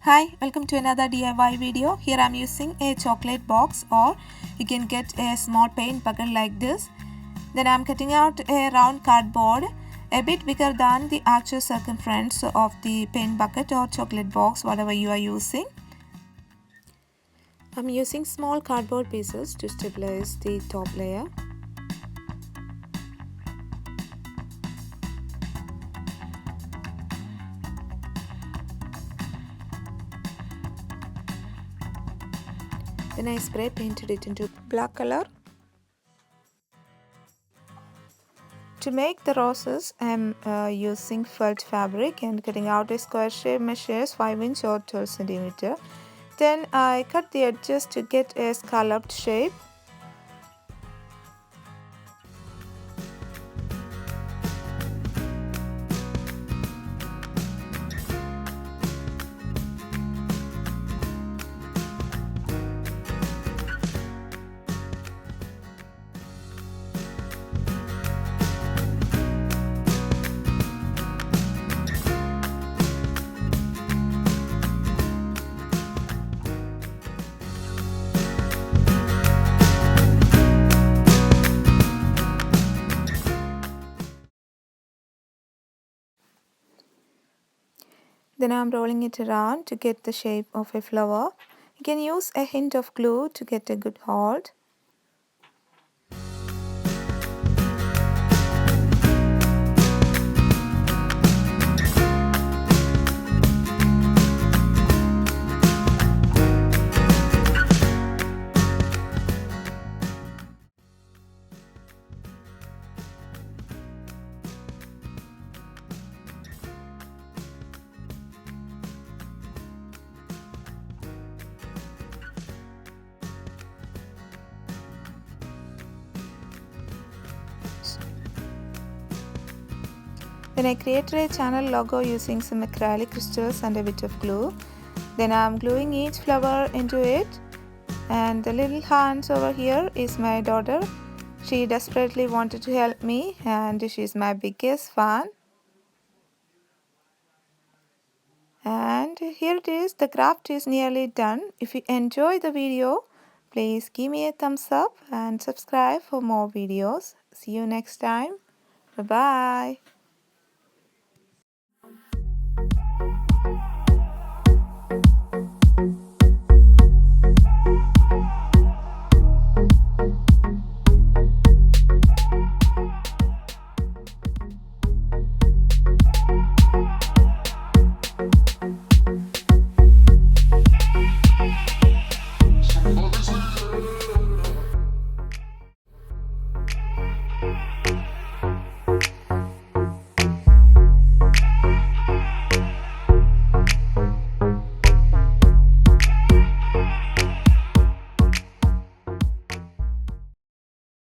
Hi, welcome to another DIY video. Here I'm using a chocolate box, or you can get a small paint bucket like this. Then I'm cutting out a round cardboard a bit bigger than the actual circumference of the paint bucket or chocolate box, whatever you are using. I'm using small cardboard pieces to stabilize the top layer. Then I spray painted it into black color. To make the roses, I'm using felt fabric and cutting out a square shape measures 5 inch or 12 centimeter. Then I cut the edges to get a scalloped shape. Then I'm rolling it around to get the shape of a flower. You can use a hint of glue to get a good hold. Then I created a channel logo using some acrylic crystals and a bit of glue. Then I'm gluing each flower into it. And the little hands over here is my daughter. She desperately wanted to help me and she's my biggest fan. And here it is, the craft is nearly done. If you enjoy the video, please give me a thumbs up and subscribe for more videos. See you next time. Bye bye.